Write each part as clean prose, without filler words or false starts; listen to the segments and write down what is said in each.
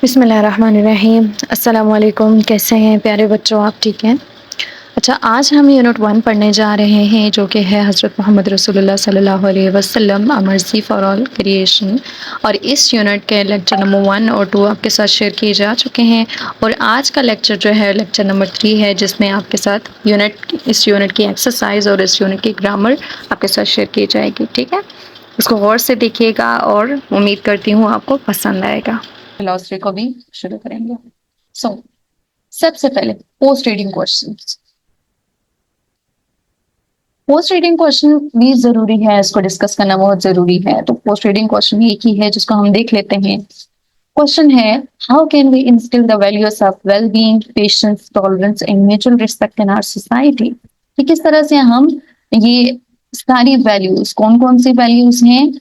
बिस्मिल्लाहिर्रहमानिर्रहीम। अस्सलाम वालेकुम। कैसे हैं प्यारे बच्चों, आप ठीक हैं? अच्छा, आज हम यूनिट 1 पढ़ने जा रहे हैं जो कि है हज़रत मोहम्मद रसूलुल्लाह सल्लल्लाहु अलैहि वसल्लम अ मर्सी फॉर ऑल क्रिएशन। और इस यूनिट के लेक्चर नंबर 1 और 2 आपके साथ शेयर किए जा चुके हैं और आज का लेक्चर जो है लेक्चर नंबर 3 है, जिसमें आपके साथ इस यूनिट की एक्सरसाइज और इस यूनिट की ग्रामर आपके साथ शेयर की जाएगी। ठीक है, इसको गौर से देखिएगा और उम्मीद करती हूँ आपको पसंद आएगा। फिलॉसफी को भी शुरू करेंगे। सबसे पहले post reading question. Post reading question भी जरूरी है, इसको डिस्कस करना बहुत जरूरी है। तो पोस्ट रीडिंग क्वेश्चन एक ही है जिसको हम देख लेते हैं। क्वेश्चन है, how can we instil the values of well being, patience, tolerance and mutual respect in our society. कि किस तरह से हम ये सारी वैल्यूज, कौन कौन सी वैल्यूज हैं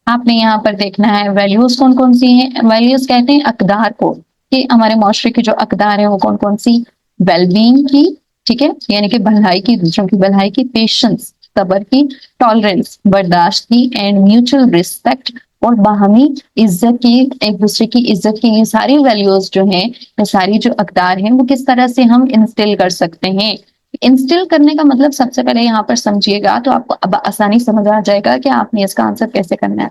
आपने यहाँ पर देखना है। वैल्यूज कौन कौन सी हैं? वैल्यूज कहते हैं अकदार को, कि हमारे माशरे की जो अकदार है वो कौन कौन सी। वेलबींग की, ठीक है, यानी कि भलाई की, दूसरों की भलाई की। पेशेंस, सब्र की। टॉलरेंस, बर्दाश्त की। एंड म्यूचुअल रिस्पेक्ट, और बाहमी इज्जत की, एक दूसरे की इज्जत की। ये सारी वैल्यूज जो हैं, ये सारी जो अकदार हैं, वो किस तरह से हम इंस्टिल कर सकते हैं। इंस्टिल करने का मतलब सबसे पहले यहाँ पर समझिएगा तो आपको अब आसानी समझ आ जाएगा कि आपने इसका आंसर कैसे करना है।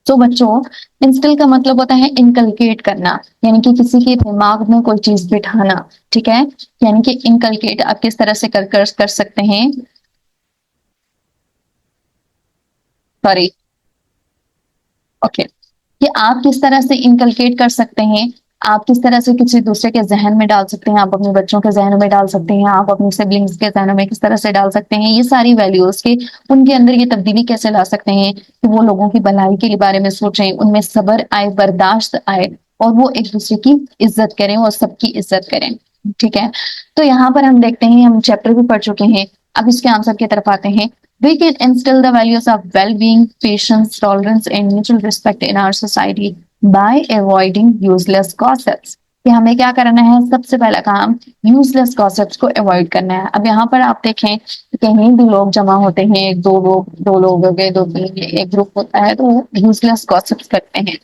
तो बच्चों, इंस्टिल का मतलब होता है इनकलकेट करना, यानी कि किसी के दिमाग में कोई चीज बिठाना। ठीक है, यानी कि इनकलकेट आप किस तरह से कर सकते हैं। सॉरी, ओके, कि आप किस तरह से इनकलकेट कर सकते हैं। आप किस तरह से किसी दूसरे के जहन में डाल सकते हैं, आप अपने बच्चों के जहनों में डाल सकते हैं, आप अपने सिबलिंग्स के जहनों में किस तरह से डाल सकते हैं। ये सारी वैल्यूज के उनके अंदर ये तब्दीली कैसे ला सकते हैं कि वो लोगों की भलाई के बारे में सोचें, उनमें सब्र आए, बर्दाश्त आए, और वो एक दूसरे की इज्जत करें और सबकी इज्जत करें। ठीक है, तो यहाँ पर हम देखते हैं, हम चैप्टर भी पढ़ चुके हैं, अब इसके आंसर की तरफ आते हैं। We can instill the values of well-being, patience, tolerance, and mutual respect in our society by avoiding useless gossips. कि हमें क्या करना है? सबसे पहला काम यूजलेस गॉसिप्स को अवॉइड करना है। अब यहाँ पर आप देखें, कहीं भी लोग जमा होते हैं, एक दो लोग हो गए, दो तीन, एक ग्रुप होता है, तो यूजलेस गॉसिप्स करते हैं।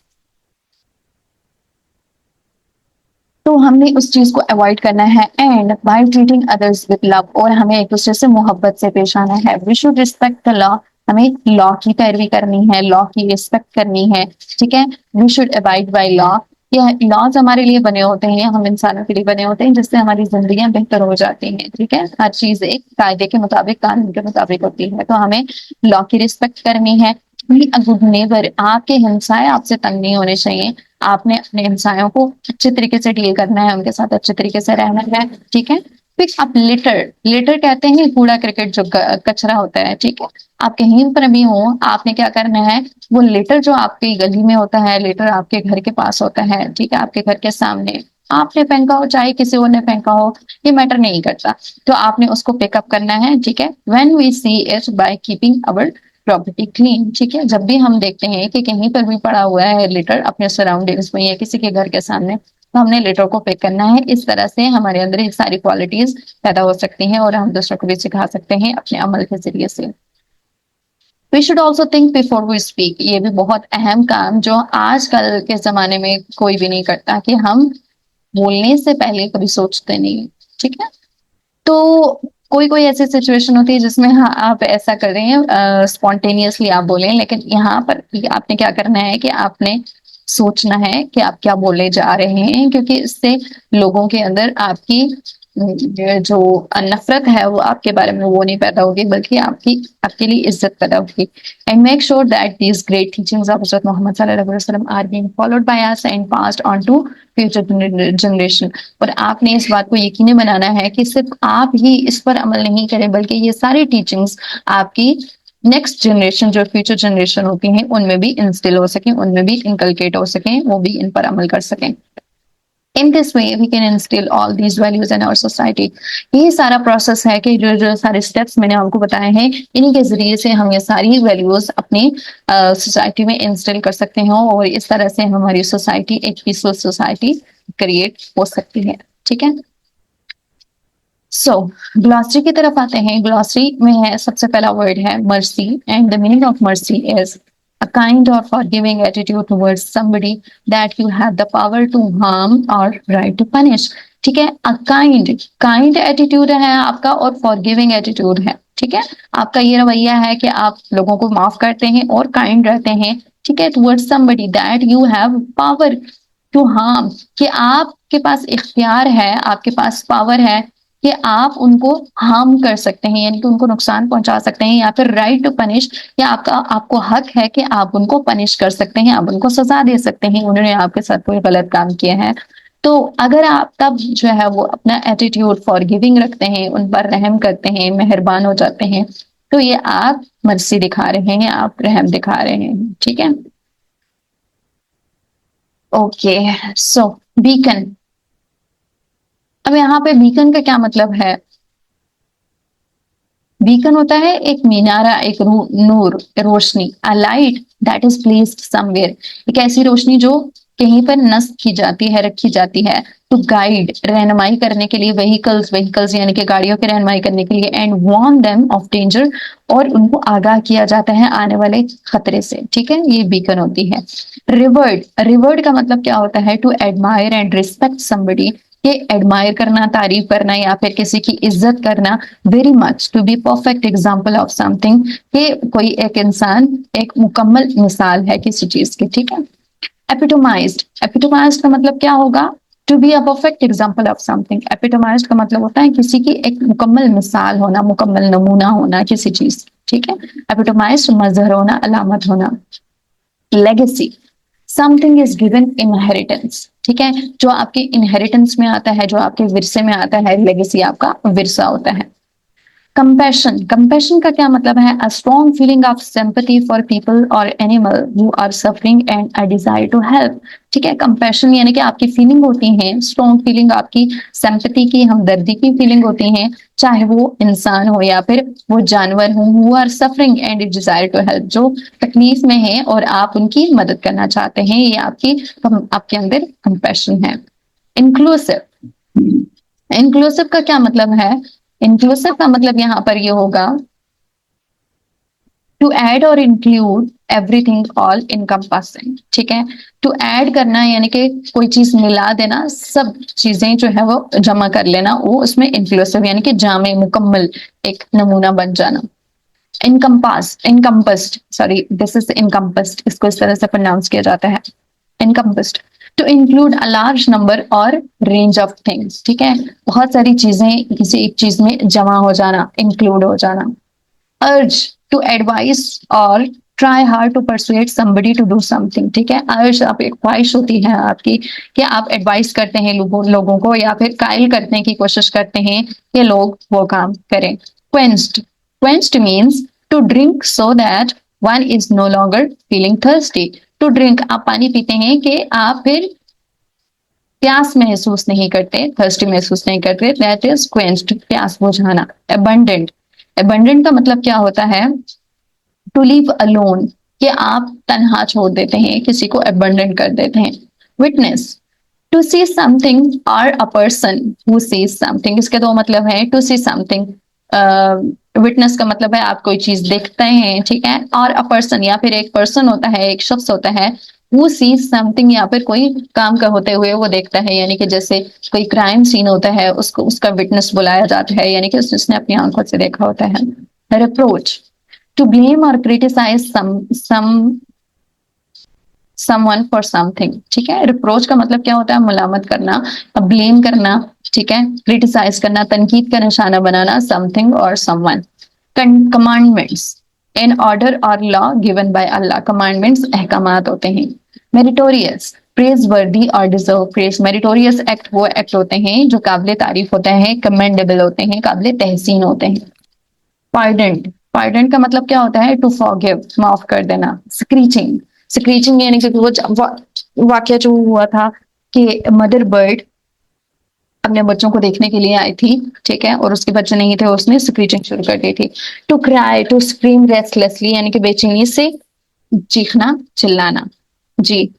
तो हमने उस चीज को अवॉइड करना है। And by treating others with love, और हमें एक दूसरे से मोहब्बत से पेश आना है। We should respect the law, हमें लॉ की पैरवी करनी है, लॉ की रिस्पेक्ट करनी है। ठीक है, we should abide by law. ये लॉज हमारे लिए बने होते हैं, हम इंसानों के लिए बने होते हैं, जिससे हमारी जिंदगियां बेहतर हो जाती हैं। ठीक है, हर चीज एक कायदे के मुताबिक, कानून के मुताबिक होती है, तो हमें लॉ की रिस्पेक्ट करनी है। गुड नेबर, आपके हमसाए आपसे तंग नहीं होने चाहिए। आपने अपने हमसायों को अच्छे तरीके से डील करना है, उनके साथ अच्छे तरीके से रहना है। ठीक है, फिर आप लिटर, लिटर कहते हैं कूड़ा क्रिकेट, जो कचरा होता है। ठीक है, आप कहीं पर भी हो, आपने क्या करना है, वो लिटर जो आपकी गली में होता है, लिटर आपके घर के पास होता है, ठीक है, आपके घर के सामने आपने फेंका हो चाहे किसी और ने फेंका हो, ये मैटर नहीं करता, तो आपने उसको पिकअप करना है। ठीक है, when we see it by keeping our property clean. ठीक है, जब भी हम देखते हैं कि कहीं पर भी पड़ा हुआ है लिटर अपने सराउंडिंग्स में या किसी के घर के सामने, तो हमने लिटर को पिक करना है। इस तरह से हमारे अंदर ये सारी क्वालिटीज पैदा हो सकती हैं और हम दूसरों को भी सिखा सकते हैं अपने अमल के जरिए से। We should also think before we speak, ये भी बहुत अहम काम जो आजकल के जमाने में कोई भी नहीं करता, कि हम बोलने से पहले कभी सोचते नहीं। ठीक है, तो कोई कोई ऐसी सिचुएशन होती है जिसमें हाँ आप ऐसा कर रहे हैं, स्पॉन्टेनियसली आप बोलें, लेकिन यहाँ पर आपने क्या करना है कि आपने सोचना है कि आप क्या बोले जा रहे हैं, क्योंकि इससे लोगों के अंदर आपकी जो नफरत है वो आपके बारे में वो नहीं पैदा होगी, बल्कि आपके लिए इज्जत पैदा होगी। And make sure that these great teachings of Hazrat Muhammad सल्लल्लाहु अलैहि वसल्लम are being followed by us and passed on to future generation. और आपने इस बात को यकीनी बनाना है कि सिर्फ आप ही इस पर अमल नहीं करें, बल्कि ये सारी टीचिंग्स आपकी नेक्स्ट जनरेशन, जो फ्यूचर जनरेशन होती हैं, उनमें भी इंस्टिल हो सकें, उनमें भी इनकलकेट हो सकें, वो भी इन पर अमल कर सकें। In this way we can instil all these values in our society. यही सारा प्रोसेस है कि जो सारे स्टेप्स मैंने आपको बताए हैं, इन्हीं के जरिए से हम ये सारी वैल्यूज अपनी सोसाइटी में इंस्टिल कर सकते हैं, और इस तरह से हमारी सोसाइटी एक पीसफुल सोसाइटी क्रिएट हो सकती है। ठीक है, सो ग्लॉसरी की तरफ आते हैं। ग्लॉसरी में है सबसे पहला वर्ड है mercy, and the meaning of mercy is a kind or forgiving attitude towards somebody that you have the power to harm or right to punish. ठीक है, a kind एटीट्यूड है आपका और फॉरगिविंग एटीट्यूड है। ठीक है, आपका ये रवैया है कि आप लोगों को माफ करते हैं और काइंड रहते हैं। ठीक है, towards somebody that you have power to harm, कि आपके पास इख्तियार है, आपके पास पावर है कि आप उनको हार्म कर सकते हैं, यानी कि उनको नुकसान पहुंचा सकते हैं, या फिर राइट टू पनिश, या आपको हक है कि आप उनको पनिश कर सकते हैं, आप उनको सजा दे सकते हैं, उन्होंने आपके साथ कोई गलत काम किया है। तो अगर आप तब जो है वो अपना एटीट्यूड फॉरगिविंग रखते हैं, उन पर रहम करते हैं, मेहरबान हो जाते हैं, तो ये आप मर्सी दिखा रहे हैं, आप रहम दिखा रहे हैं। ठीक है, ओके। सो बीकन, अब यहाँ पे बीकन का क्या मतलब है? बीकन होता है एक मीनारा, एक नूर, रोशनी, a light that is placed somewhere, एक ऐसी रोशनी जो कहीं पर नस्ब की जाती है, रखी जाती है, टू गाइड, रहनुमाई करने के लिए, व्हीकल्स यानी कि गाड़ियों की रहनुमाई करने के लिए, and warn them of danger, और उनको आगाह किया जाता है आने वाले खतरे से। ठीक है, ये बीकन होती है। रिवर्ड का मतलब क्या होता है? To admire and respect somebody, ये एडमायर करना, तारीफ करना, या फिर किसी की इज्जत करना। Very much, to be perfect example of something, कि कोई एक इंसान एक मुकम्मल मिसाल है किसी चीज की। ठीक है, एपिटोमाइज्ड का मतलब क्या होगा? To be a perfect example of something. Epitomized का मतलब होता है किसी की एक मुकम्मल मिसाल होना, मुकम्मल नमूना होना किसी चीज। ठीक है, एपिटोमाइज्ड मजहर होना, अलामत होना। Legacy, something is given inheritance. ठीक है, जो आपके इनहेरिटेंस में आता है, जो आपके विरसे में आता है, लेगेसी आपका विरसा होता है। कंपैशन का क्या मतलब है? A strong feeling of sympathy for people और animal who are suffering and a desire to help. ठीक है, कंपैशन यानी कि आपकी फीलिंग होती है, स्ट्रॉन्ग फीलिंग आपकी सिंपैथी की, हमदर्दी की फीलिंग होती है, चाहे वो इंसान हो या फिर वो जानवर हो, who are suffering and desire to help, जो तकलीफ में है और आप उनकी मदद करना चाहते हैं, ये आपके अंदर कंपैशन है। इंक्लूसिव, इंक्लूसिव का क्या मतलब है? इंक्लूसिव का मतलब यहाँ पर ये होगा टू ऐड और इंक्लूड एवरीथिंग, ऑल इनकम्पासिंग। ठीक है, टू ऐड करना यानी कि कोई चीज मिला देना, सब चीजें जो है वो जमा कर लेना, वो उसमें इंक्लूसिव यानी कि जामे, मुकम्मल, एक नमूना बन जाना। Encompassed, sorry, this is encompassed, इसको इस तरह से प्रोनाउंस किया जाता है, encompassed. To include a large number और रेंज ऑफ थिंग्स। ठीक है, बहुत सारी चीजें किसी एक चीज में जमा हो जाना, इंक्लूड हो जाना। अर्ज, टू एडवाइस और try hard to persuade somebody to do something. ठीक है, अर्ज आप एक ख्वाहिश होती है आपकी कि आप एडवाइस करते हैं लोगों को, या फिर कायल करने की कोशिश करते हैं कि लोग वो काम करें। Quenched means to drink so that one is no longer feeling thirsty. To drink, आप पानी पीते हैं कि आप फिर प्यास महसूस नहीं करते, थर्स्टी महसूस नहीं करते, दैट इज क्वेंस्ड, प्यास बुझाना। एबंडेंट, एबंडेंट का मतलब क्या होता है? टू लीव अलोन, कि आप तन्हा छोड़ देते हैं, किसी को एबंडेंट कर देते हैं। विटनेस, टू सी समथिंग और a person who seize something, इसके दो मतलब है। टू सी समथिंग, विटनेस का मतलब है आप कोई चीज देखते हैं, ठीक है, और अ पर्सन या फिर एक पर्सन होता है, एक शख्स होता है, वो सीज समथिंग या फिर कोई काम का होते हुए वो देखता है, यानी कि जैसे कोई क्राइम सीन होता है, उसको उसका विटनेस बुलाया जाता है, यानी कि उसने अपनी आंखों से देखा होता है। रिप्रोच, टू ब्लेम और क्रिटिसाइज समवन फॉर समथिंग। ठीक है, रिप्रोच का मतलब क्या होता है? मलामत करना, ब्लेम करना, ठीक है, क्रिटिसाइज करना, तनकीद का निशाना बनाना समथिंग और समवन। कमांडमेंट्स, इन ऑर्डर और law given by Allah, commandments अहकामात होते हैं। मेरिटोरियस, प्रेज वर्दी और डिजर्व प्रेज, मेरिटोरियस एक्ट वो एक्ट होते हैं जो काबिल तारीफ होते हैं, कमेंडेबल होते हैं, काबिल तहसीन होते हैं। पार्डेंट, पार्डेंट का मतलब क्या होता है? टू फॉरगिव, माफ कर देना। स्क्रीचिंग, स्क्रीचिंग यानी कि वो वाक्य जो हुआ था कि मदर बर्ड अपने बच्चों को देखने के लिए आई थी, ठीक है, और उसके बच्चे नहीं थे, उसने स्क्रीचिंग शुरू कर दी थी। To cry, to scream restlessly, यानी कि बेचैनी से चीखना, चिल्लाना। जी,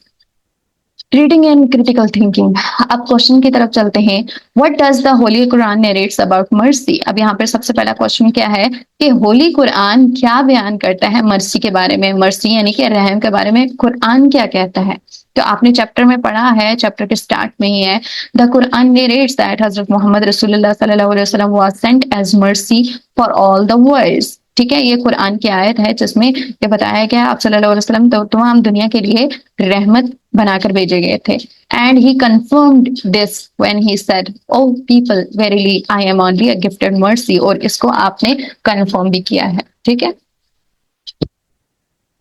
रीडिंग एंड क्रिटिकल थिंकिंग। अब क्वेश्चन की तरफ चलते हैं। What does the holy Quran narrates about mercy? अब यहाँ पर सबसे पहला क्वेश्चन क्या है कि होली कुरान क्या बयान करता है मर्सी के बारे में, मर्सी यानी कि रहम के बारे में कुरान क्या कहता है? तो आपने चैप्टर में पढ़ा है, चैप्टर के स्टार्ट में ही है, द कुरान नरेट्स दैट हजरत मोहम्मद रसूलुल्लाह सल्लल्लाहु अलैहि वसल्लम was sent as mercy for all the worlds. ठीक है, ये कुरान की आयत है जिसमें ये बताया गया आप सल्लल्लाहु अलैहि वसल्लम तो तमाम दुनिया के लिए रहमत बनाकर भेजे गए थे। And he confirmed this when he said, O people verily I am only a gifted mercy, और इसको आपने कंफर्म भी किया है। ठीक है।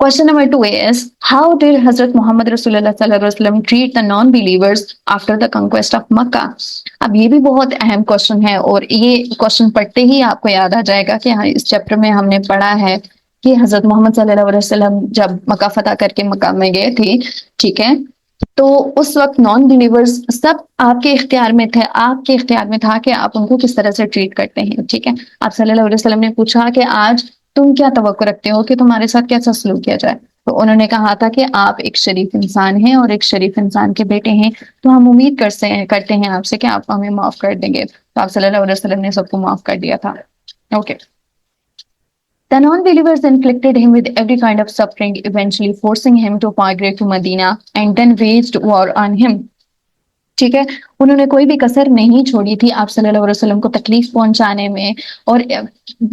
Question number 2 is, how did Hazrat Muhammad Rasulullah sallallahu alaihi wasallam treat the non-believers after the conquest of Makkah? अब ये भी बहुत अहम क्वेश्चन है और ये क्वेश्चन पढ़ते ही आपको याद आ जाएगा कि हाँ, इस चैप्टर में हमने पढ़ा है कि हजरत मोहम्मद सल्लल्लाहु अलैहि वसल्लम जब मक्का फतह करके मक्का में गए थे, ठीक है, तो उस वक्त नॉन बिलीवर्स सब आपके इख्तियार में थे, आपके इख्तियार में था कि आप उनको किस तरह से ट्रीट करते हैं। ठीक है, आप सल्लल्लाहु अलैहि वसल्लम ने पूछा कि आज तुम क्या तवक्को रखते हो कि तुम्हारे साथ कैसा सलूक किया जाए? तो उन्होंने कहा था कि आप एक शरीफ इंसान हैं और एक शरीफ इंसान के बेटे हैं, तो हम उम्मीद करते हैं आपसे कि आप हमें माफ कर देंगे। तो आप सल्लल्लाहु अलैहि वसल्लम ने सबको माफ कर दिया था। Okay. The non-believers inflicted him with every kind of suffering, eventually forcing him to migrate to Medina and then waged war on him. ठीक है, उन्होंने कोई भी कसर नहीं छोड़ी थी आप सल्लल्लाहु अलैहि वसल्लम को तकलीफ पहुंचाने में, और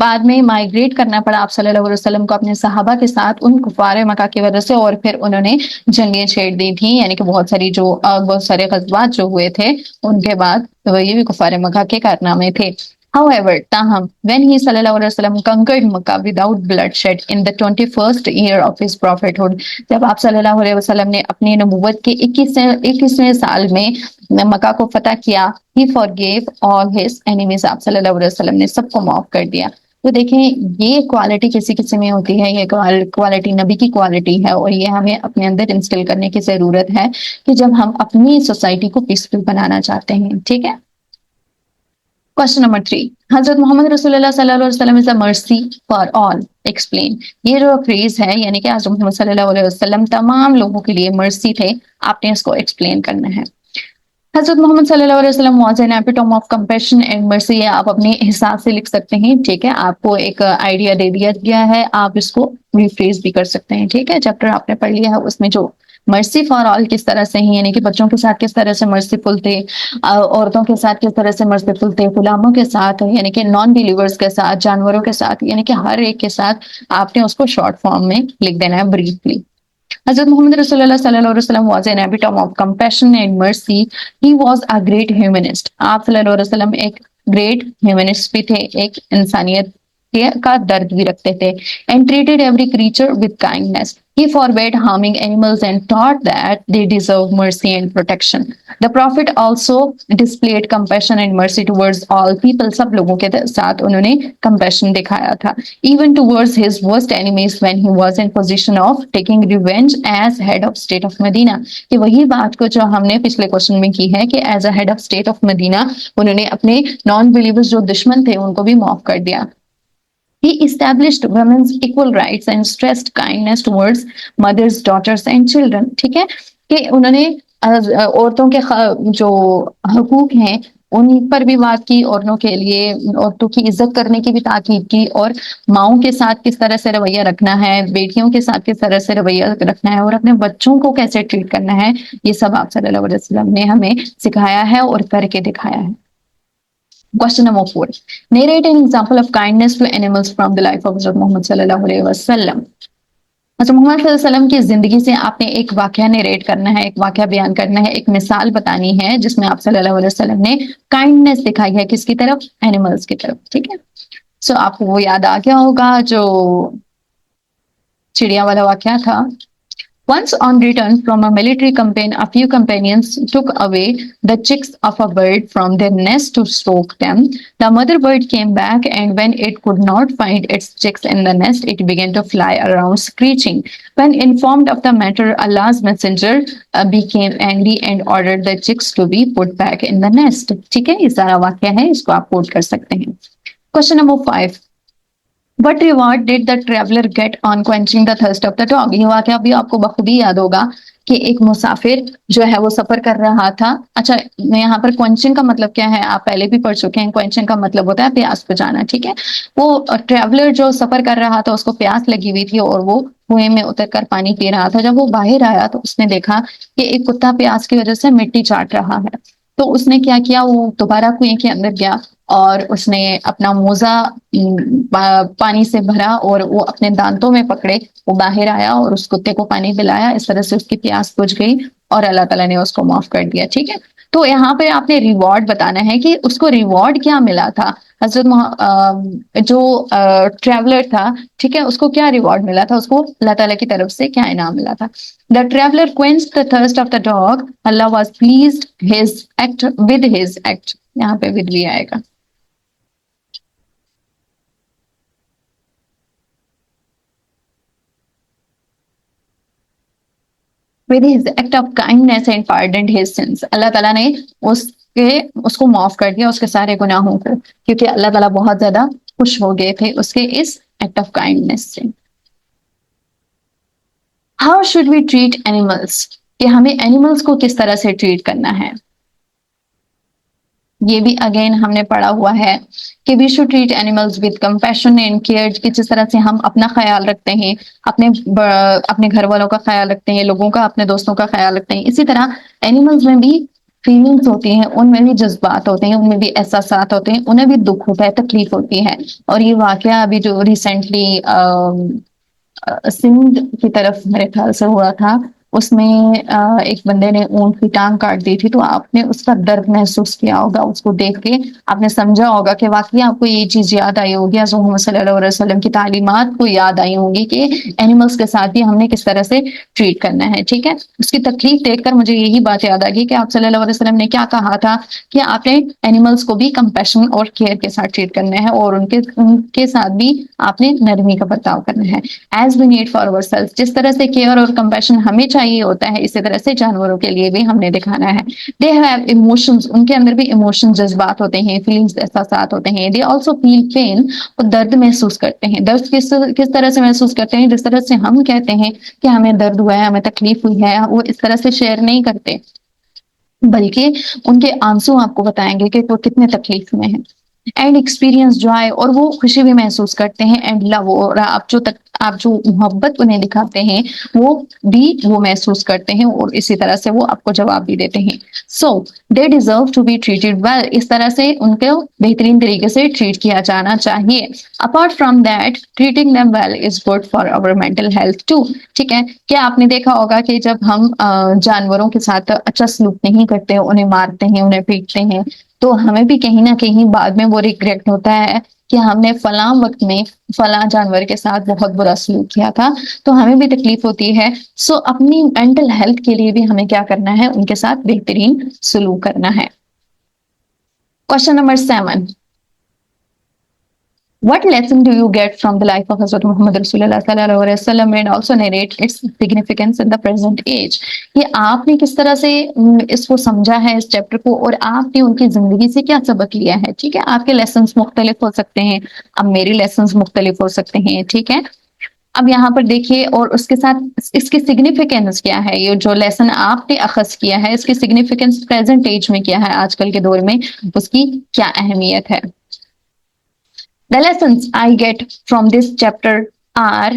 बाद में माइग्रेट करना पड़ा आप सल्लल्लाहु अलैहि वसल्लम को अपने सहाबा के साथ उन कुफार मक्का की वजह से, और फिर उन्होंने जंगें छेड़ दी थी, यानी कि बहुत सारे गज़वात जो हुए थे उनके बाद, तो ये भी कुफार मक्का के कारनामे थे। However, taham, when he sallallahu alaihi wasallam conquered Makkah without bloodshed in the 21st year of his prophethood, जब आप सल्लल्लाहु अलैहि वसल्लम ने अपनी नबूवत के 21वें साल में मक्का को फतह किया, he forgave all his enemies, आप सल्लल्लाहु अलैहि वसल्लम ने सबको माफ कर दिया। तो देखें, ये क्वालिटी किसी किसी में होती है, ये क्वालिटी नबी की क्वालिटी है, और ये हमें अपने अंदर इंस्टिल करने की जरूरत है कि जब हम अपनी सोसाइटी को पीसफुल बनाना चाहते हैं। ठीक है। क्वेश्चन नंबर 3, हजरत मोहम्मद रसूलुल्लाह सल्लल्लाहु अलैहि वसल्लम is a mercy for all, explain. ये जो फ्रेज है, यानी कि हजरत मोहम्मद सल्लल्लाहु अलैहि वसल्लम तमाम लोगों के लिए मर्सी थे, आपने इसको एक्सप्लेन करना है। हजरत मोहम्मद सल्लल्लाहु अलैहि वसल्लम was an epitome of compassion and mercy, ये आप अपने हिसाब से लिख सकते हैं। ठीक है, आपको एक आइडिया दे दिया गया है, आप इसको रिफ्रेज भी कर सकते हैं। ठीक है, चैप्टर आपने पढ़ लिया है, उसमें जो मर्सी फॉर ऑल किस तरह से ही, यानी कि बच्चों के साथ किस तरह से मर्सीफुल थे, औरतों के साथ किस तरह से मर्सीफुल थे, गुलामों के साथ यानी कि नॉन बिलीवर्स के साथ, जानवरों के साथ, यानी कि हर एक के साथ आपने उसको शॉर्ट फॉर्म में लिख देना है, briefly. Hazrat Muhammad Rasulullah sallallahu alaihi wasallam was an epitome of compassion and mercy. He was a great humanist. आप सल्लल्लाहु अलैहि वसल्लम एक ग्रेट ह्यूमनिस्ट भी थे, एक इंसानियत का दर्द भी रखते थे, and treated every creature with kindness. He forbade harming animals and taught that they deserve mercy and protection. The Prophet also displayed compassion and mercy towards all people. सब लोगों के साथ उन्होंने compassion दिखाया था, even towards his worst enemies when he was in position of taking revenge as head of state of Medina. कि वही बात को जो हमने पिछले क्वेश्चन में की है कि as a head of state of Medina उन्होंने अपने non believers जो दुश्मन थे उनको भी माफ कर दिया। He established women's equal rights and stressed kindness towards mothers, daughters and children. ठीक है, कि उन्होंने औरतों के जो हकूक हैं उन पर भी बात की, औरतों के लिए औरतों की इज्जत करने की भी ताकीद की, और माओं के साथ किस तरह से रवैया रखना है, बेटियों के साथ किस तरह से रवैया रखना है, और अपने बच्चों को कैसे ट्रीट करना है, ये सब आप सल्लल्लाहु अलैहि वसल्लम ने हमें सिखाया है और करके दिखाया है। Question number 4. Narrate an example of kindness to animals from the life of Hazrat Muhammad sallallahu alaihi wasallam. हज़रत मोहम्मद सल्लल्लाहु अलैहि वसल्लम की जिंदगी से आपने एक वाकया नरेट करना है, एक वाकया बयान करना है, एक मिसाल बतानी है जिसमें आप सल्लल्लाहु अलैहि वसल्लम ने काइंडनेस दिखाई है, किसकी तरफ? एनिमल्स की तरफ। ठीक है, सो आपको वो याद आ गया होगा जो चिड़िया वाला वाकया था। Once on return from a military campaign, a few companions took away the chicks of a bird from their nest to stroke them. The mother bird came back, and when it could not find its chicks in the nest, it began to fly around screeching. When informed of the matter, Allah's messenger became angry and ordered the chicks to be put back in the nest. ठीक है, ये सारा वाक्य है, इसको आप coat कर सकते हैं। Question number 5. What reward did the traveler get on quenching the thirst of the dog? ये वाकया भी आपको बखूबी याद होगा कि एक मुसाफिर जो है वो सफर कर रहा था। अच्छा, मैं यहाँ पर क्वेंचिंग का मतलब क्या है आप पहले भी पढ़ चुके हैं। क्वेंचिंग का मतलब होता है प्यास बुझाना, ठीक है। वो ट्रेवलर जो सफर कर रहा था उसको प्यास लगी हुई थी और वो कुएं में उतर कर पानी पी रहा था। जब वो बाहर आया तो उसने देखा कि एक कुत्ता प्यास की वजह से मिट्टी चाट रहा है। तो उसने क्या किया, वो दोबारा कुएं के अंदर गया और उसने अपना मोजा पानी से भरा और वो अपने दांतों में पकड़े वो बाहर आया और उस कुत्ते को पानी पिलाया। इस तरह से उसकी प्यास बुझ गई और अल्लाह ताला ने उसको माफ कर दिया, ठीक है। तो यहाँ पे आपने रिवॉर्ड बताना है कि उसको रिवॉर्ड क्या मिला था। जो ट्रेवलर था, ठीक है, उसको क्या रिवॉर्ड मिला था, उसको अल्लाह ताला की तरफ से क्या इनाम मिला था। The traveller quenched the thirst of the dog. Allah was pleased his act with his act. यहाँ पे with भी आएगा। with his act of kindness and pardoned his sins. अल्लाह ताला ने उसके उसको माफ कर दिया उसके सारे गुनाहों को, क्योंकि अल्लाह ताला बहुत ज्यादा खुश हो गए थे उसके इस एक्ट ऑफ काइंडनेस से। How should we treat animals, कि हमें एनिमल्स को किस तरह से ट्रीट करना है। ये भी अगेन हमने पढ़ा हुआ है कि we should treat animals with compassion and care, कि जिस तरह से हम अपना ख्याल रखते हैं, अपने घर वालों का ख्याल रखते हैं, लोगों का, अपने दोस्तों का ख्याल रखते हैं, इसी तरह एनिमल्स में भी फीलिंग्स होती हैं, उनमें भी जज्बात होते हैं, उनमें भी एहसासात होते हैं, उन्हें भी दुख होता है, तकलीफ होती है। और ये वाकया अभी जो रिसेंटली सिंध की तरफ मेरे ख्याल से हुआ था, उसमें एक बंदे ने ऊंट की टांग काट दी थी। तो आपने उसका दर्द महसूस किया होगा, उसको देख के आपने समझा होगा कि वाकई आपको ये चीज याद आई होगी, हज़रत मोहम्मद सल्लल्लाहु अलैहि वसल्लम की तालीमात को याद आई होंगी कि एनिमल्स के साथ भी हमने किस तरह से ट्रीट करना है, ठीक है। उसकी तकलीफ देखकर मुझे यही बात याद आ गई कि आप सल्लल्लाहु अलैहि वसल्लम ने क्या कहा था कि आपने एनिमल्स को भी कंपैशन और केयर के साथ ट्रीट करना है और उनके उनके साथ भी आपने नरमी का बर्ताव करना है। As we need for our self, जिस तरह से केयर और कंपैशन हमें चाहिए होता है, इसी तरह से जानवरों के लिए भी हमने दिखाना है। दे हैव इमोशंस, उनके अंदर भी इमोशन जज्बात होते हैं, फीलिंग्स एहसास होते हैं। दे ऑल्सो फील पेन, और दर्द महसूस करते हैं। दर्द किस तरह से महसूस करते हैं, जिस तरह से हम कहते हैं कि हमें दर्द हुआ है, हमें तकलीफ हुई है, वो इस तरह से शेयर नहीं करते, बल्कि उनके आंसू आपको बताएंगे कि वो कितने तकलीफ में हैं। एंड एक्सपीरियंस जॉय, और वो खुशी भी महसूस करते हैं। एंड लव, और आप जो मोहब्बत उन्हें दिखाते हैं वो भी वो महसूस करते हैं और इसी तरह से वो आपको जवाब भी देते हैं। So they deserve to be treated well, इस तरह से उनको बेहतरीन तरीके से ट्रीट किया जाना चाहिए। Apart from that, treating them well is good for our mental health too, ठीक है। क्या आपने देखा होगा कि जब हम जानवरों के साथ अच्छा सलूक नहीं करते, उन्हें मारते हैं, उन्हें पीटते हैं, तो हमें भी कहीं ना कहीं बाद में वो रिग्रेट होता है कि हमने फलां वक्त में फलां जानवर के साथ बहुत बुरा सलूक किया था, तो हमें भी तकलीफ होती है। सो अपनी मेंटल हेल्थ के लिए भी हमें क्या करना है, उनके साथ बेहतरीन सलूक करना है। Question number 7, what lesson do you get from the life of Hazrat Muhammad Rasulullah sallallahu alaihi wasallam and also narrate its significance in the present age? ये आपने किस तरह से इसको समझा है इस चैप्टर को, और आपने उनकी जिंदगी से क्या सबक लिया है, ठीक है। आपके लेसन्स मुख्तलिफ हो सकते हैं, अब मेरे लेसन्स मुख्तलिफ हो सकते हैं, ठीक है। अब यहाँ पर देखिए, और उसके साथ इसकी सिग्निफिकेंस क्या है, ये जो लेसन आपने अखज किया है इसकी सिग्निफिकेंस प्रेजेंट एज में क्या है, आजकल के दौर में उसकी क्या अहमियत है। The lessons I get from this chapter are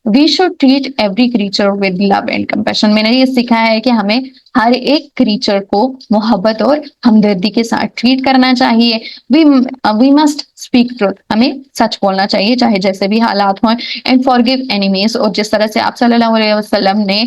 we should treat every creature with love and compassion. मैंने ये सीखा है कि हमें हर एक क्रीचर को मोहब्बत और हमदर्दी के साथ ट्रीट करना चाहिए। वी मस्ट स्पीक ट्रुथ, हमें सच बोलना चाहिए चाहे जैसे भी हालात हों। एंड फॉरगिव एनिमीज, और जिस तरह से आप सल्लल्लाहु अलैहि वसल्लम ने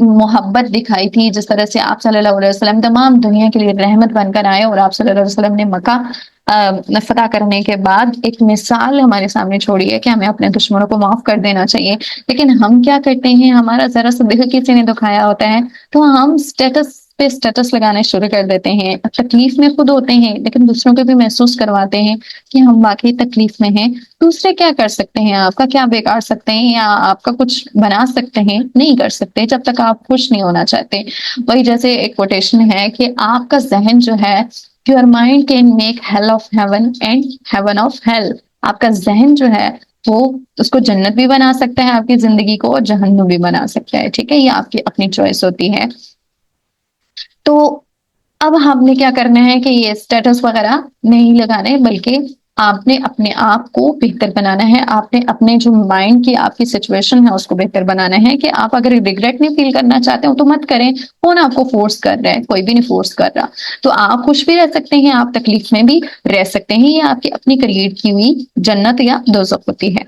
मोहब्बत दिखाई थी, जिस तरह से आप सल्लल्लाहु अलैहि वसल्लम तमाम दुनिया के लिए रहमत बनकर आए और आप सल्लल्लाहु अलैहि वसल्लम ने मक्का फतह करने के बाद एक मिसाल हमारे सामने छोड़ी है कि हमें अपने दुश्मनों को माफ कर देना चाहिए। लेकिन हम क्या करते हैं, हमारा जरा सा दिल किसी ने दुखाया होता है तो हम स्टेटस पे स्टेटस लगाने शुरू कर देते हैं। तकलीफ में खुद होते हैं लेकिन दूसरों को भी महसूस करवाते हैं कि हम वाकई तकलीफ में हैं। दूसरे क्या कर सकते हैं, आपका क्या बिगाड़ सकते हैं या आपका कुछ बना सकते हैं, नहीं कर सकते जब तक आप खुश नहीं होना चाहते। वही जैसे एक कोटेशन है कि आपका जहन जो है, your mind can make hell of heaven and heaven of hell. आपका जहन जो है वो उसको जन्नत भी बना सकता है आपकी जिंदगी को, और जहन्नुम भी बना सकता है। ठीक है, ये आपकी अपनी चॉइस होती है। तो अब हमने क्या करना है कि ये स्टेटस वगैरह नहीं लगाने, बल्कि आपने अपने आप को बेहतर बनाना है। आपने अपने जो माइंड की आपकी सिचुएशन है उसको बेहतर बनाना है, कि आप अगर रिग्रेट नहीं फील करना चाहते हो तो मत करें। कौन आपको फोर्स कर रहा है? कोई भी नहीं फोर्स कर रहा। तो आप खुश भी रह सकते हैं, आप तकलीफ में भी रह सकते हैं। ये आपकी अपनी क्रिएट की हुई जन्नत या दोजख होती है।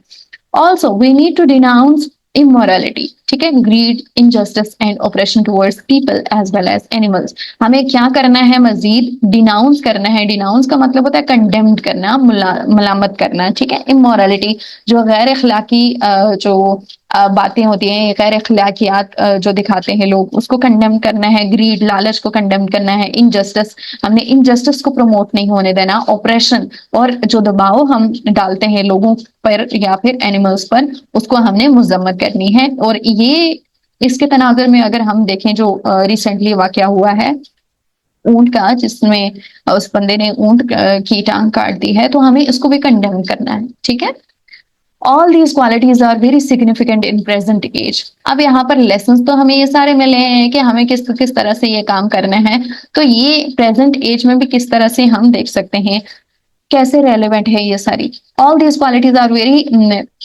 Also we need to denounce immorality. ठीक है, greed, injustice and oppression towards people as well as animals. हमें क्या करना है? मजीद डिनाउंस करना है। डिनाउंस का मतलब होता है कंडेम्ड करना, मलामत करना। ठीक है, इमोरलिटी जो गैर अखलाकी जो बातें होती हैं, गैर अखलाकियात जो दिखाते हैं लोग, उसको कंडेम करना है। ग्रीड, लालच को कंडेम करना है। इनजस्टिस, हमने इनजस्टिस को प्रमोट नहीं होने देना। ऑपरेशन, और जो दबाव हम डालते हैं लोगों पर या फिर एनिमल्स पर, उसको हमने मुजम्मत करनी है। और ये इसके तनाजुर में अगर हम देखें जो रिसेंटली वाकया हुआ है ऊंट का, जिसमें उस बंदे ने ऊंट की टांग काट दी है, तो हमें इसको भी कंडेम करना है। ठीक है, all these qualities are very significant in present age. अब यहाँ पर लेसन तो हमें ये सारे मिले हैं कि हमें किस किस तरह से ये काम करना है। तो ये प्रेजेंट एज में भी किस तरह से हम देख सकते हैं, कैसे रेलेवेंट है ये सारी। All these qualities are very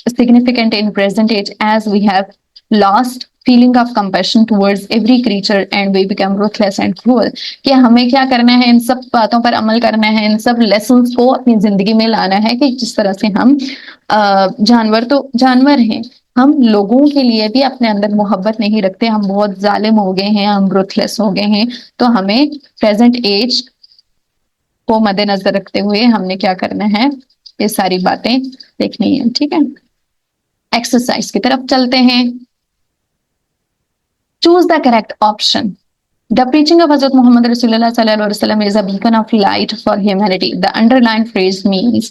significant in present age as we have lost feeling of compassion towards every creature and we become ruthless and cruel. कि हमें क्या करना है? इन सब बातों पर अमल करना है, इन सब लेसन्स को अपनी जिंदगी में लाना है, कि जिस तरह से हम जानवर तो जानवर हैं, हम लोगों के लिए भी अपने अंदर मोहब्बत नहीं रखते, हम बहुत जालिम हो गए हैं, हम रूथलेस हो गए हैं। तो हमें प्रेजेंट एज को मद्देनजर रखते हुए हमने क्या करना है? ये सारी बातें देखनी है। ठीक है, एक्सरसाइज की तरफ चलते हैं। Choose the correct option. The preaching of Hazrat Muhammad Rasulullah sallallahu alaihi wasallam is a beacon of light for humanity. The underlined phrase means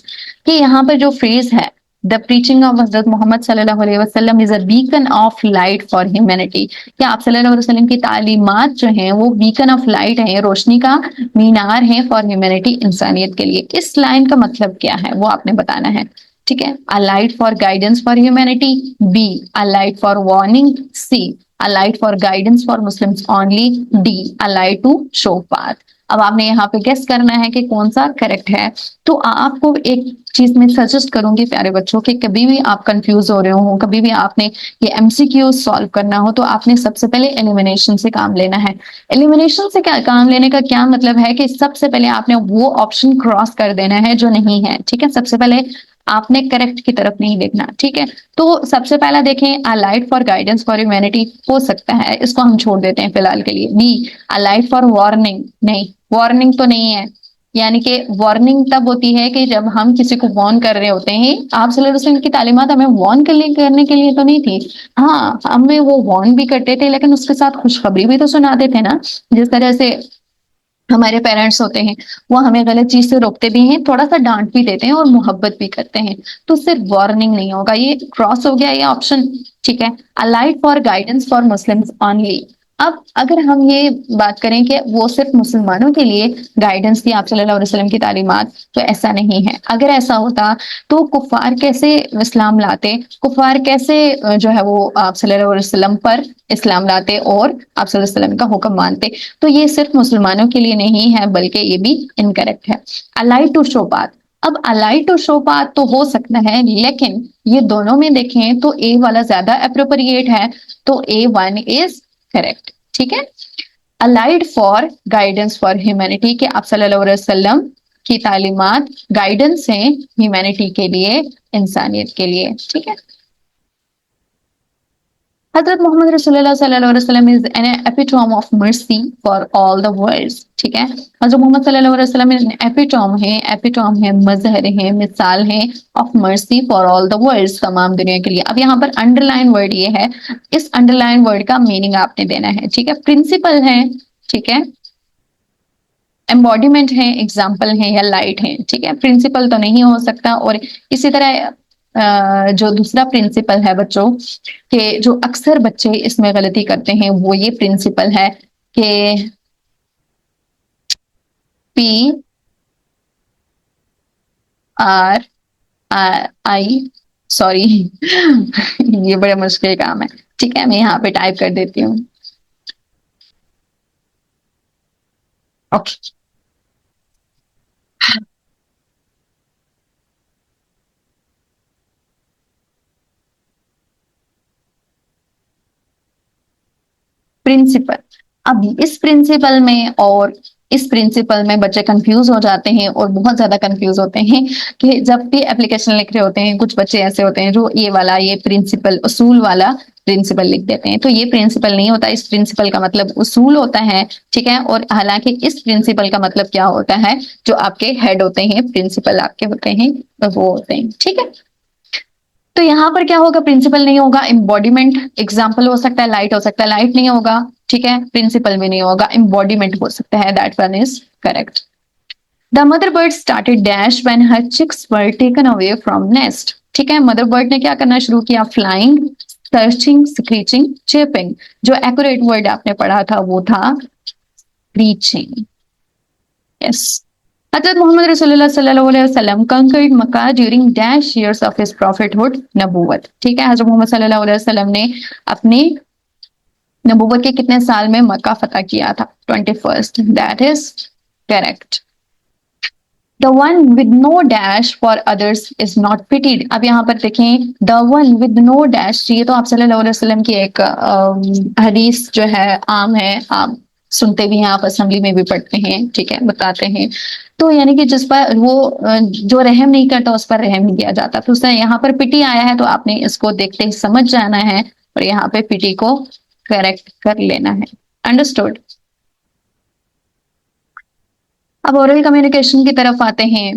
कि यहाँ पर जो phrase है, the preaching of Hazrat Muhammad sallallahu alaihi wasallam is a beacon of light for humanity, कि आप सल्लल्लाहु अलैहि वसल्लम की तालीमात जो हैं वो beacon of light हैं, रोशनी का मीनार है for humanity, इंसानियत के लिए। इस लाइन का मतलब क्या है वो आपने बताना है। ठीक है, a light for guidance for humanity, B a light for warning, C a light for guidance for Muslims only, D a light to show path। अब आपने यहाँ पे गेस करना है कि कौन सा करेक्ट है। तो आपको एक चीज में सजेस्ट करूंगी प्यारे बच्चों, कि कभी भी आप कंफ्यूज हो रहे हो, कभी भी आपने ये एमसीक्यू सॉल्व करना हो, तो आपने सबसे पहले एलिमिनेशन से काम लेना है। एलिमिनेशन से क्या काम लेने का क्या मतलब है? कि सबसे पहले आपने वो ऑप्शन क्रॉस कर देना है जो नहीं है। ठीक है, सबसे पहले आपने करेक्ट की तरफ नहीं देखना। ठीक है, तो सबसे पहला देखें, a light for guidance for humanity हो सकता है, इसको हम छोड़ देते हैं फिलहाल के लिए। Be a light for warning, नहीं, वार्निंग तो नहीं है। यानी कि वार्निंग तब होती है कि जब हम किसी को वार्न कर रहे होते हैं। आप सल्लल्लाहु अलैहि वसल्लम की तालीमात हमें वार्न करने के लिए तो नहीं थी। हाँ, हमें वो वार्न भी करते थे, लेकिन उसके साथ खुशखबरी भी तो सुनाते थे ना। जिस तरह से हमारे पेरेंट्स होते हैं, वो हमें गलत चीज से रोकते भी हैं, थोड़ा सा डांट भी देते हैं और मोहब्बत भी करते हैं। तो सिर्फ वार्निंग नहीं होगा, ये क्रॉस हो गया ये ऑप्शन। ठीक है, a light for guidance for Muslims only. अब अगर हम ये बात करें कि वो सिर्फ मुसलमानों के लिए गाइडेंस थी आप सल्लल्लाहु अलैहि वसल्लम की तालीमात, तो ऐसा नहीं है। अगर ऐसा होता तो कुफार कैसे इस्लाम लाते? कुफार कैसे जो है वो आप सल्लल्लाहु अलैहि वसल्लम पर इस्लाम लाते और आप सल्लल्लाहु अलैहि वसल्लम का हुक्म मानते? तो ये सिर्फ मुसलमानों के लिए नहीं है, बल्कि ये भी इनकरेक्ट है। Ally to show path. अब अलाई टू शो पाथ तो हो सकता है, लेकिन ये दोनों में देखें तो ए वाला ज्यादा अप्रोप्रिएट है। तो A1 इज करेक्ट। ठीक है, allied for guidance for humanity, के आप सल्लल्लाहु अलैहि वसल्लम की तालीमात गाइडेंस है ह्यूमैनिटी के लिए, इंसानियत के लिए। ठीक है, हजरत मोहम्मद रसूलुल्लाह सल्लल्लाहु अलैहि वसल्लम is an epitome of mercy for all the worlds. ठीक है, हजरत मोहम्मद सल्लल्लाहु अलैहि वसल्लम एपिटोम है, मजहर है, मिसाल है of mercy for all the worlds, तमाम दुनिया के लिए। अब यहाँ पर अंडरलाइन वर्ड ये है, इस अंडरलाइन वर्ड का मीनिंग आपने देना है। ठीक है, प्रिंसिपल है, ठीक है, एम्बॉडीमेंट है, एग्जाम्पल है, या लाइट है। ठीक है, प्रिंसिपल तो नहीं हो सकता। और इसी तरह जो दूसरा प्रिंसिपल है बच्चों, कि जो अक्सर बच्चे इसमें गलती करते हैं, वो ये प्रिंसिपल है कि पी आर आई सॉरी ये बड़ा मुश्किल काम है। ठीक है, मैं यहाँ पे टाइप कर देती हूँ। ओके। प्रिंसिपल। अब इस प्रिंसिपल में और इस प्रिंसिपल में बच्चे कंफ्यूज हो जाते हैं और बहुत ज्यादा कंफ्यूज होते हैं कि जब भी एप्लीकेशन लिख रहे होते हैं, कुछ बच्चे ऐसे होते हैं जो ये वाला ये प्रिंसिपल उसूल वाला प्रिंसिपल लिख देते हैं। तो ये प्रिंसिपल नहीं होता, इस प्रिंसिपल का मतलब उसूल होता है। ठीक है, और हालांकि इस प्रिंसिपल का मतलब क्या होता है, जो आपके हेड होते हैं, प्रिंसिपल आपके होते हैं, तो वो होते हैं। ठीक है, तो यहाँ पर क्या होगा, प्रिंसिपल नहीं होगा, एम्बॉडीमेंट। एग्जाम्पल हो सकता है लाइट, हो सकता है लाइट नहीं होगा। ठीक है, प्रिंसिपल भी नहीं होगा, एम्बॉडीमेंट हो सकता है। That one is correct. The mother bird started dash when her chicks were taken away from nest. ठीक है, मदर बर्ड ने क्या करना शुरू किया, फ्लाइंग, सर्चिंग, स्क्रीचिंग, चिपिंग। जो एक्यूरेट वर्ड आपने पढ़ा था वो था स्क्रीचिंग। यस। हजरत मोहम्मद रसूलुल्लाह सल्लल्लाहु अलैहि वसल्लम conquered Mecca during dash years of his prophethood नबूवत। ठीक है, हजरत मोहम्मद सल्लल्लाहु अलैहि वसल्लम ने अपने नबूवत के कितने साल में मक्का फतह किया था, 21st। That is correct. The one with no dash for others is not pitied. अब यहाँ पर देखें, the one with no dash, ये तो आप सल्लल्लाहु अलैहि वसल्लम की एक हदीस जो है, आम है, आप सुनते भी हैं, आप असेंबली में भी पढ़ते हैं। ठीक है, बताते हैं। तो यानी कि जिस पर वो जो रहम नहीं करता उस पर रहम नहीं किया जाता। तो उसने यहाँ पर पिटी आया है, तो आपने इसको देखते ही समझ जाना है और यहाँ पे पिटी को करेक्ट कर लेना है। अंडरस्टूड। अब ओरल कम्युनिकेशन की तरफ आते हैं।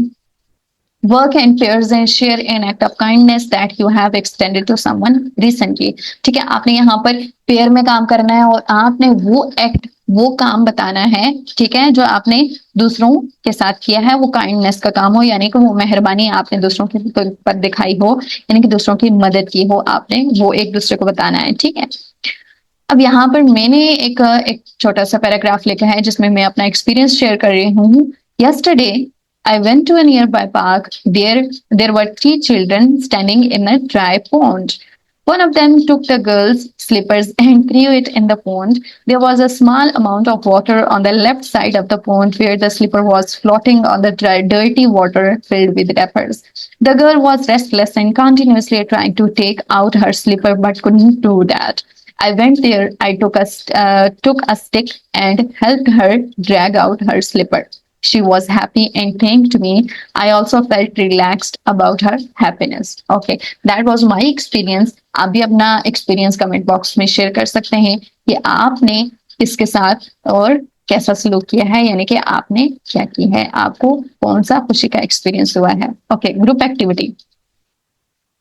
Work and pairs and share an act of kindness that you have extended to someone recently. ठीक है, आपने यहाँ पर पेयर में काम करना है और आपने वो एक्ट, वो काम बताना है। ठीक है, जो आपने दूसरों के साथ किया है, वो काइंडनेस का काम हो, यानी कि वो मेहरबानी आपने दूसरों के पर दिखाई हो, यानी कि दूसरों की मदद की हो आपने, वो एक दूसरे को बताना है। ठीक है, अब यहाँ पर मैंने एक छोटा सा पैराग्राफ लिखा है जिसमें मैं अपना एक्सपीरियंस शेयर कर रही हूँ। Yesterday I went to a nearby park. There were three children standing in a dry pond. One of them took the girl's slippers and threw it in the pond. There was a small amount of water on the left side of the pond where the slipper was floating on the dry, dirty water filled with wrappers. The girl was restless and continuously trying to take out her slipper but couldn't do that. I went there. I took a stick and helped her drag out her slipper. She was happy and thanked me. I also felt relaxed about her happiness. Okay, that was my experience. आप भी अपना experience comment box में share कर सकते हैं कि आपने किसके साथ और कैसा सलूक किया है, यानी कि आपने क्या की है, आपको कौन सा खुशी का एक्सपीरियंस हुआ है। Okay, group activity.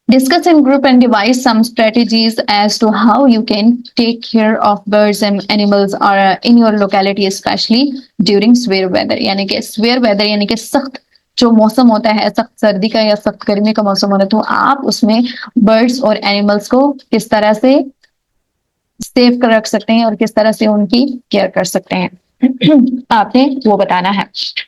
Discuss in group and devise some strategies as to how you can take care of birds and animals or in your locality, especially during severe weather। यानी कि severe weather यानी कि सख्त जो मौसम होता है, सख्त सर्दी का या सख्त गर्मी का मौसम होता है, तो आप उसमें बर्ड्स और एनिमल्स को किस तरह से सेव कर रख सकते हैं और किस तरह से उनकी केयर कर सकते हैं आपने वो बताना है।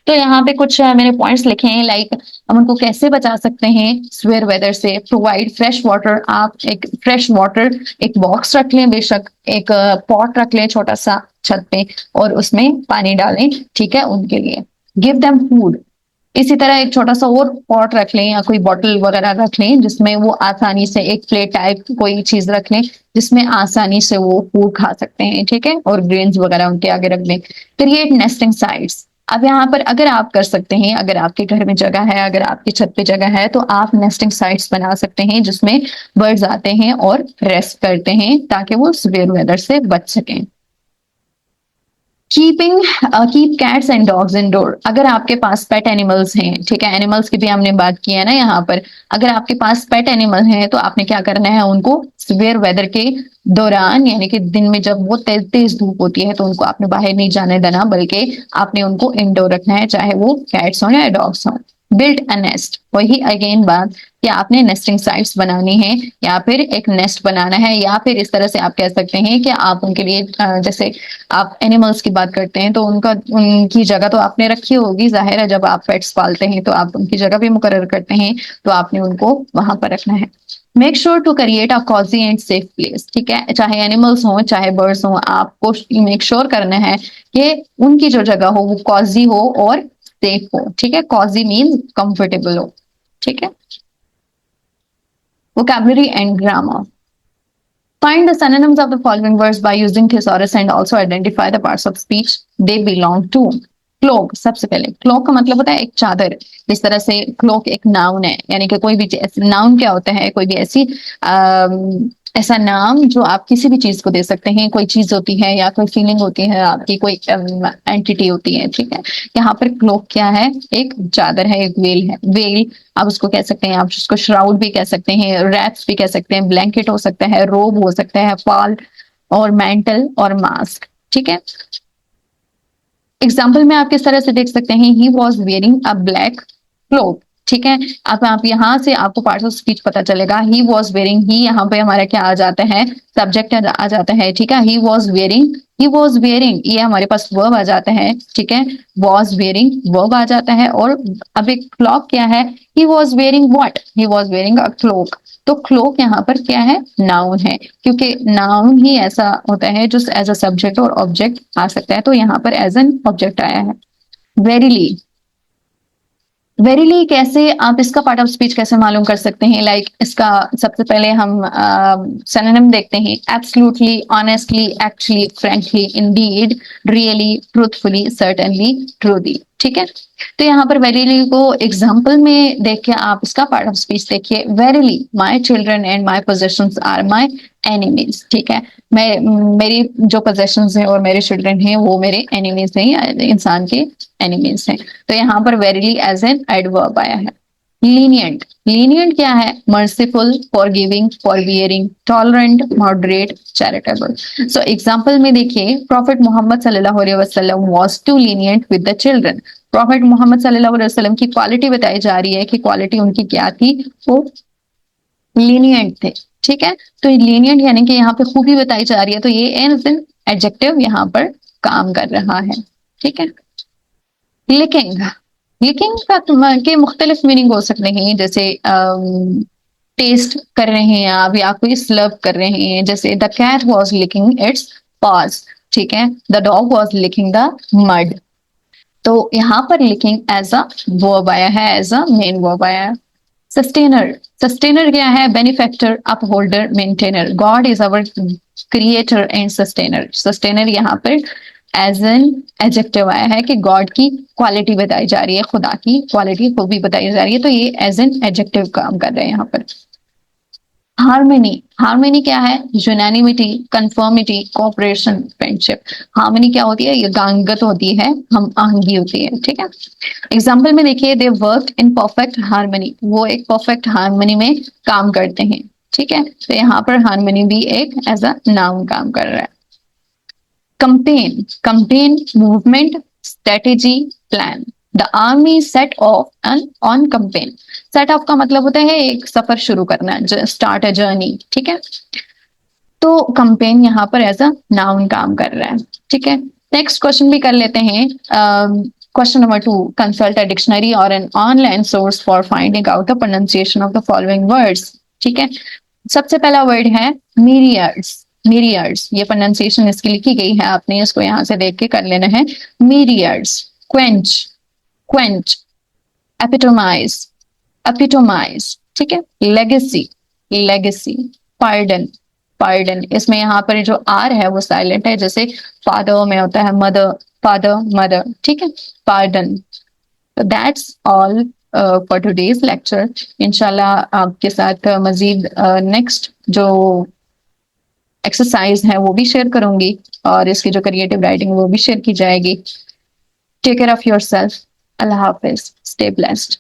तो यहाँ पे कुछ मैंने पॉइंट्स लिखे हैं, लाइक हम उनको कैसे बचा सकते हैं स्वेयर वेदर से। प्रोवाइड फ्रेश वाटर, आप एक फ्रेश वाटर एक बॉक्स रख लें, बेशक एक पॉट रख लें छोटा सा छत पे और उसमें पानी डालें। ठीक है, उनके लिए। Give them food. इसी तरह एक छोटा सा और पॉट रख लें या कोई बॉटल वगैरह रख लें जिसमें वो आसानी से, एक प्लेट टाइप कोई चीज रख लें जिसमें आसानी से वो फूड खा सकते हैं। ठीक है, और ग्रेन्स वगैरह उनके आगे रख दें। Create nesting sites. अब यहाँ पर अगर आप कर सकते हैं, अगर आपके घर में जगह है, अगर आपकी छत पे जगह है, तो आप नेस्टिंग साइट्स बना सकते हैं जिसमें बर्ड्स आते हैं और रेस्ट करते हैं ताकि वो सिवियर वेदर से बच सकें। Keep cats and dogs indoor. अगर आपके पास पेट एनिमल्स हैं, ठीक है, एनिमल्स की भी हमने बात की है ना यहाँ पर, अगर आपके पास पेट एनिमल हैं तो आपने क्या करना है, उनको सिवियर वेदर के दौरान, यानी कि दिन में जब वो तेज तेज धूप होती है, तो उनको आपने बाहर नहीं जाने देना, बल्कि आपने उनको इंडोर रखना है, चाहे वो कैट्स हो या डॉग्स हो। बिल्ट अ नेस्ट, वही अगेन बात कि आपने नेस्टिंग साइट्स बनानी है या फिर एक नेस्ट बनाना है, या फिर इस तरह से आप कह सकते हैं कि आप उनके लिए जैसे आप एनिमल्स की बात करते हैं तो उनका उनकी जगह तो आपने रखी होगी, जाहिर है जब आप पेट्स पालते हैं तो आप उनकी जगह भी मुकर्रर करते हैं, तो आपने उनको वहां पर रखना है। Make sure to create a cosy and safe place, ठीक है, चाहे एनिमल्स हों चाहे बर्ड्स हों, आपको मेक श्योर करना है कि उनकी जो जगह हो वो कॉजी हो और सेफ हो, ठीक है, कॉजी मीन कंफर्टेबल हो, ठीक है। Vocabulary and grammar, find the synonyms of the following words by using thesaurus and also identify the parts of speech they belong to. Cloak, सबसे पहले क्लोक का मतलब होता है एक चादर, जिस तरह से क्लोक एक नाउन है, यानी कि कोई भी नाउन क्या होता है, कोई भी ऐसी ऐसा नाम जो आप किसी भी चीज को दे सकते हैं, कोई चीज होती है या कोई फीलिंग होती है आपकी, कोई एंटिटी होती है, ठीक है। यहाँ पर क्लोक क्या है, एक चादर है, एक वेल है, वेल आप उसको कह सकते हैं, आप उसको श्राउड भी कह सकते हैं, रैप्स भी कह सकते हैं, ब्लैंकेट हो सकता है, रोब हो सकता है, फॉल और मैंटल और मास्क, ठीक है। एग्जाम्पल में आप किस तरह से देख सकते हैं, he was wearing a black cloak, ठीक है। अब आप यहाँ से आपको पार्ट्स ऑफ स्पीच पता चलेगा, ही वॉज वेयरिंग, ही यहाँ पे हमारा क्या आ जाता है, सब्जेक्ट आ जाता है, ठीक है। ही वॉज वेयरिंग ये हमारे पास वर्ब आ जाता है, ठीक है, वॉज वेयरिंग वर्ब आ जाता है, और अब एक क्लॉक क्या है, he was wearing what, he was wearing a cloak, तो क्लोक यहाँ पर क्या है, नाउन है, क्योंकि नाउन ही ऐसा होता है जो एज अ सब्जेक्ट और ऑब्जेक्ट आ सकता है, तो यहाँ पर एज एन ऑब्जेक्ट आया है। वेरीली, वेरीली कैसे आप इसका पार्ट ऑफ स्पीच कैसे मालूम कर सकते हैं, लाइक इसका सबसे पहले हम सिनोनिम देखते हैं, absolutely, honestly, actually, frankly, Indeed, really, truthfully, certainly, truly, ठीक है। तो यहाँ पर वेरीली को एग्जाम्पल में देख के आप इसका पार्ट ऑफ स्पीच देखिए, verily my children and my possessions are my enemies, ठीक है, मैं मेरी जो पोजेशंस हैं और मेरे चिल्ड्रन हैं वो मेरे एनिमीज हैं, इंसान के एनिमीज हैं, तो यहाँ पर वेरीली एज एन एडवर्ब आया है। लीनियंट, लीनियंट क्या है, merciful, forgiving, forbearing, tolerant, moderate, charitable. So example में देखिए, प्रॉफिट मोहम्मद सल्लल्लाहु अलैहि वसल्लम was too lenient with the children, prophet Mohammad सल्लल्लाहु अलैहि वसल्लम की क्वालिटी बताई जा रही है कि क्वालिटी उनकी क्या थी, वो लीनियंट थे, ठीक है। तो लीनियंट यानी कि यहाँ पे खूबी बताई जा रही है, तो ये एज एन एडजेक्टिव यहाँ पर काम कर रहा है, ठीक है। लिकिंग, लिकिंग का के मुख्तलिफ मीनिंग हो सकते हैं, जैसे टेस्ट कर रहे हैं आप या कोई स्लर्प कर रहे हैं, जैसे the cat was licking its paws, ठीक है, the dog was licking the mud, तो यहाँ पर लिकिंग एज अ वर्ब आया है, एज अ मेन वर्ब आया है। सस्टेनर, सस्टेनर क्या है, benefactor, upholder, maintainer, God is our creator and sustainer, sustainer यहाँ पर एज एन एडजेक्टिव आया है कि गॉड की क्वालिटी बताई जा रही है, खुदा की क्वालिटी खूबी बताई जा रही है, तो ये एज एन एडजेक्टिव काम कर रहे हैं यहाँ पर। हार्मनी, हार्मनी क्या है, unanimity, conformity, cooperation, friendship. Harmony क्या होती है, ये गांगत होती है, हम आहंगी होती है, ठीक है। एग्जाम्पल में देखिए, they work in perfect harmony, वो एक परफेक्ट हार्मनी में काम करते हैं, ठीक है, तो यहाँ पर हार्मनी भी एक एज अ नाउन काम कर रहा है। Campaign, campaign movement, strategy, plan, the army set off an on campaign, set off का मतलब होता है एक सफर शुरू करना, स्टार्ट अ जर्नी, ठीक है, तो कंपेन यहाँ पर एज अ नाउन काम कर रहा है, ठीक है। नेक्स्ट क्वेश्चन भी कर लेते हैं, question number 2, consult a dictionary और an online source for finding out the pronunciation of the following words, ठीक है। सबसे पहला वर्ड है मीरियड्स, मीरियड्स, ये प्रोनाउंसिएशन इसकी लिखी गई है, आपने इसको यहाँ से देख के कर लेना है, मीरियड्स। क्वेंच, क्वेंच, एपिटोमाइज, एपिटोमाइज, ठीक है। लेगेसी, लेगेसी, पार्डन, पार्डन, इसमें यहाँ पर जो आर है वो साइलेंट है, जैसे फादर में होता है मदर, फादर मदर, ठीक है, pardon. That's all for today's lecture, इंशाल्लाह आपके साथ मजीद नेक्स्ट जो एक्सरसाइज है वो भी शेयर करूंगी, और इसकी जो क्रिएटिव राइटिंग वो भी शेयर की जाएगी। Take care of your self, अल्लाह हाफिज, स्टे ब्लेस्ड।